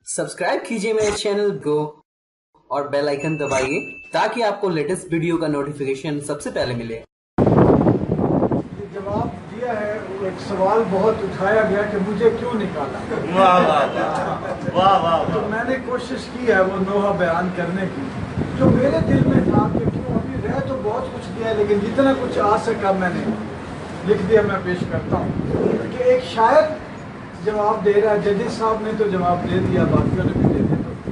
Subscribe कीजिए मेरे channel go और बेल आइकन दबाइए ताकि आपको लेटेस्ट वीडियो का नोटिफिकेशन सबसे पहले मिले। जवाब दिया है, एक सवाल बहुत उठाया गया कि मुझे क्यों निकाला। वाह वाह वाह वाह। तो मैंने कोशिश की है वो नोहा बयान करने की, जो मेरे दिल में था कि क्यों। अभी रह तो बहुत कुछ दिया है, लेकिन जितना कुछ आ सका मैंने लिख दिया, मैं पेश करता हूँ कि एक शायर जवाब दे रहा है। जजेस साहब ने तो जवाब दे दिया, बाकियों ने भी दे दिया। तो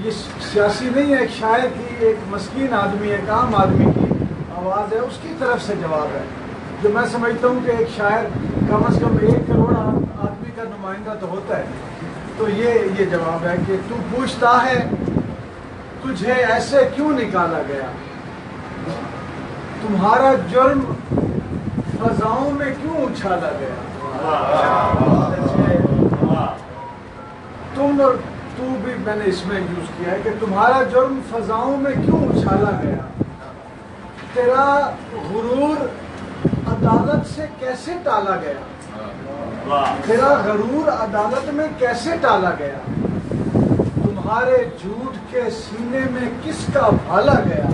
ये सियासी नहीं है, एक शायर की, एक मस्कीन आदमी, एक आम आदमी की आवाज़ है, उसकी तरफ से जवाब है। जो मैं समझता हूँ कि एक शायर कम से कम 1 करोड़ आदमी का नुमाइंदा तो होता है। तो ये जवाब है कि तू पूछता है तुझे ऐसे क्यों निकाला गया, तुम्हारा जुर्म फजाओं में क्यों उछाला गया। तुम और तू भी मैंने इसमें यूज किया है कि तुम्हारा जुर्म फजाओं में क्यों उछाला गया, तेरा गुरूर अदालत से कैसे टाला गया, तेरा गरूर अदालत में कैसे टाला गया, तुम्हारे झूठ के सीने में किसका भाला गया।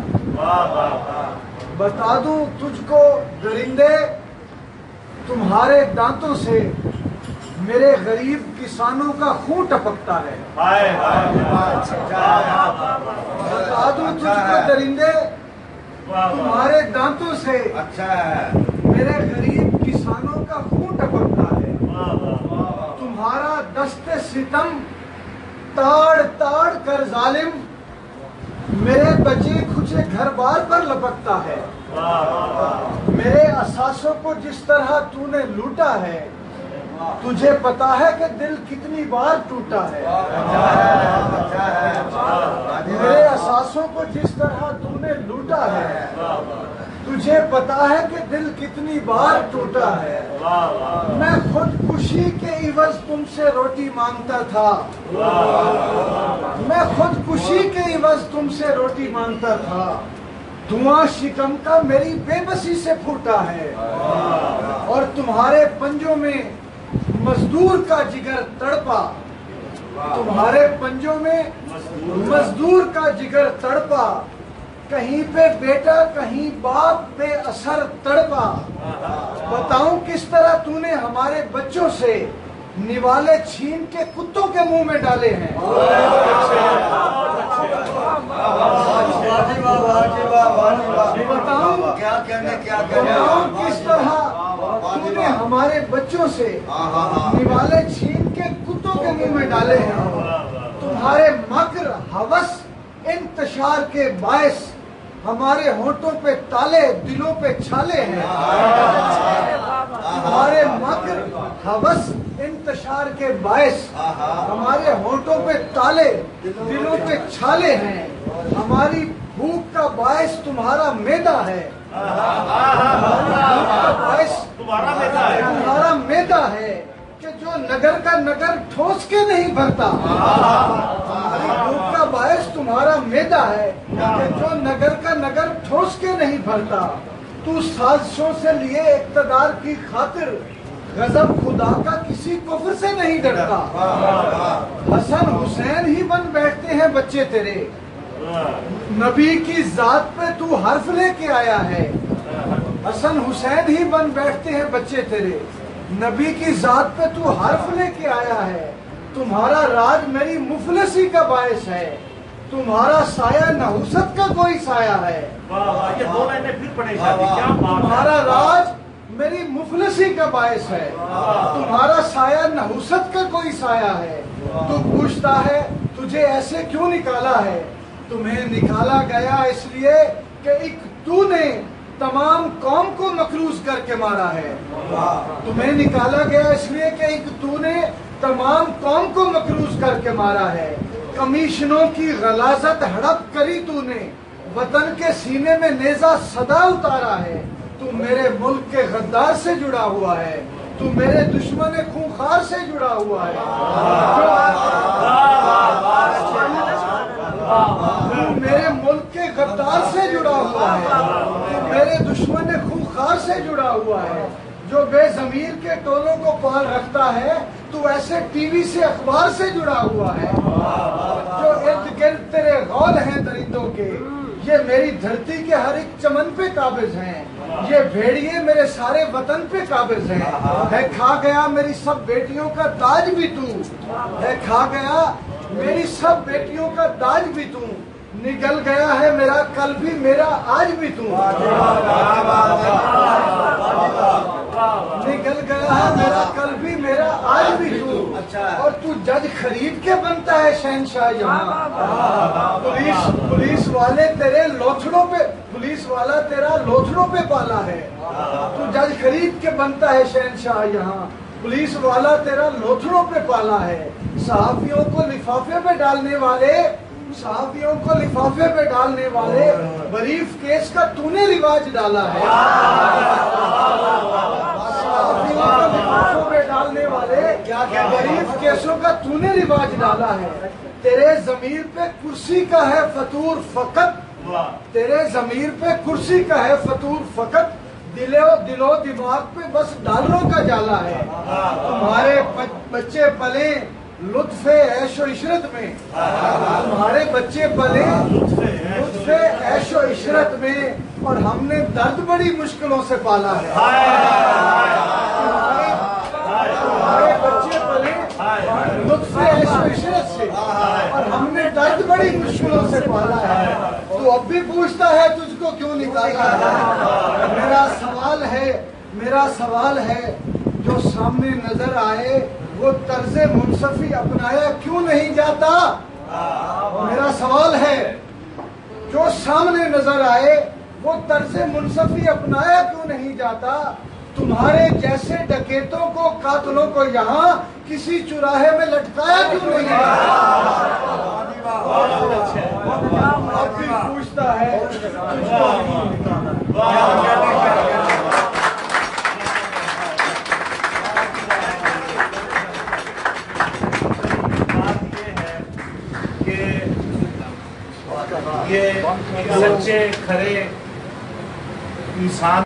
बता दूं तुझको दरिंदे, तुम्हारे दांतों से मेरे गरीब किसानों का खून टपकता है। बता दूं तुझको दरिंदे, तुम्हारे दांतों से मेरे गरीब किसानों का खून टपकता है। तुम्हारा दस्ते सितम ताड़ ताड़ कर जालिम मेरे बचे खुचे घर बार पर लपकता है। मेरे असासों को जिस तरह तूने लूटा है, तुझे पता है कि दिल कितनी बार टूटा है। मेरे असासों को जिस तरह तूने लूटा है, तुझे पता है कि दिल कितनी बार टूटा है। मैं खुदकुशी के इवज तुमसे रोटी मांगता था, मैं खुदकुशी के इवज तुमसे रोटी मांगता था। धुआं शिकम का मेरी बेबसी से फूटा है, और तुम्हारे पंजों में मजदूर का जिगर तड़पा, तुम्हारे पंजों में मजदूर का जिगर तड़पा। कहीं पे बेटा कहीं बाप पे असर तड़पा। बताऊं किस तरह तूने हमारे बच्चों से निवाले छीन के कुत्तों के मुंह में डाले हैं। बताऊं किस तरह तूने हमारे बच्चों से निवाले छीन के कुत्तों के मुंह में डाले हैं। तुम्हारे मक्र हवस इंतशार के बायस हमारे होंठों पे ताले दिलों पे छाले हैं। हमारे मक्र हवस इंतशार के बायस हमारे होंठों पे ताले दिलों पे छाले हैं। हमारी भूख का बायस तुम्हारा मैदा है, तुम्हारा मैदा है कि जो नगर का नगर ठोस के नहीं भरता। हमारी भूख का बायस तुम्हारा मैदा है कि जो नगर का नगर ठोस के नहीं भरता। तू साजिशों से लिए इक़्तिदार की खातिर गजब खुदा का किसी कुफ्र से नहीं डरता। हसन हुसैन ही बन बैठते हैं बच्चे तेरे, नबी की जात पे तू हर्फ लेके आया है। हसन हुसैन ही बन बैठते हैं बच्चे तेरे, नबी की जात पे तू हर्फ लेके आया है। तुम्हारा राज मेरी मुफलसी का बायस है, तुम्हारा साया नहुसत का कोई साया है। ये दो लाइनें फिर पढ़े। तुम्हारा राज मेरी मुफलसी का बायस है, तुम्हारा साया नहुसत का कोई साया है। तू पूछता है तुझे ऐसे क्यों निकाला है, तुम्हें निकाला गया इसलिए कि एक तूने तमाम कौम को मकरूज करके मारा है। तुम्हें निकाला गया इसलिए कि एक तूने तमाम कौम को मकरूज करके मारा है। कमीशनों की गलाजत हड़प करी तूने, वतन के सीने में नेजा सदा उतारा है। तू मेरे मुल्क के गद्दार से जुड़ा हुआ है, तू मेरे दुश्मन खूंखार से जुड़ा हुआ है। तू मेरे मुल्क के गद्दार से जुड़ा हुआ है, तू मेरे दुश्मन खूंखार से जुड़ा हुआ है। जो बेज़मीर के टोलों को पाल रखता है, तू تو ایسے ٹی وی سے اخبار سے جڑا ہوا ہے جو ارد گرد تیرے غول ہیں درندوں کے، یہ میری دھرتی کے ہر ایک چمن پہ قابض ہیں، یہ بھیڑیے میرے سارے وطن پہ قابض ہیں۔ ہے کھا گیا میری سب بیٹیوں کا تاج بھی تو، ہے کھا گیا میری سب بیٹیوں کا تاج بھی تو، نگل گیا ہے میرا کل بھی میرا آج بھی تو، نگل گیا ہے میرا کل بھی میرا آج بھی تو، اور تو جج خرید کے بنتا ہے شہنشاہ یہاں۔ پولیس والے تیرے لوتھڑوں پہ، پولیس والا تیرا لوتھڑوں پہ پالا ہے، تو جج خرید کے بنتا ہے شہنشاہ یہاں، پولیس والا تیرا لوتھڑوں پہ پالا ہے۔ صحافیوں کو لفافے پہ ڈالنے والے، صحافیوں کو لفافے پہ ڈالنے والے بریف کیس کا تو نے رواج ڈالا ہے، صحافیوں کو لفافوں پہ ڈالنے والے بریف کیسوں کا تو نے رواج ڈالا ہے۔ تیرے ضمیر پہ کرسی کا ہے فطور فقط، تیرے ضمیر پہ کرسی کا ہے فطور فقط، دل و دماغ پہ بس ڈالروں کا جالا ہے۔ تمہارے بچے پلے لطف عیش و عشرت میں، تمہارے بچے پلے لطف عیش و عشرت میں، اور ہم نے درد بڑی مشکلوں سے پالا ہے۔ تمہارے بچے پلے لطف عیش و عشرت سے، اور ہم نے درد بڑی مشکلوں سے پالا ہے۔ تو اب بھی پوچھتا ہے تجھ کو کیوں نکالا ہے؟ میرا سوال ہے جو سامنے نظر آئے وہ طرز منصفی اپنایا کیوں نہیں جاتا؟ میرا سوال ہے جو سامنے نظر آئے وہ طرز منصفی اپنایا کیوں نہیں جاتا؟ تمہارے جیسے ڈکیتوں کو، قاتلوں کو یہاں کسی چوراہے میں لٹکایا کیوں نہیں جاتا؟ اب بھی پوچھتا ہے تجھ کو کیوں نکالا؟ یہ سچے کھرے انسان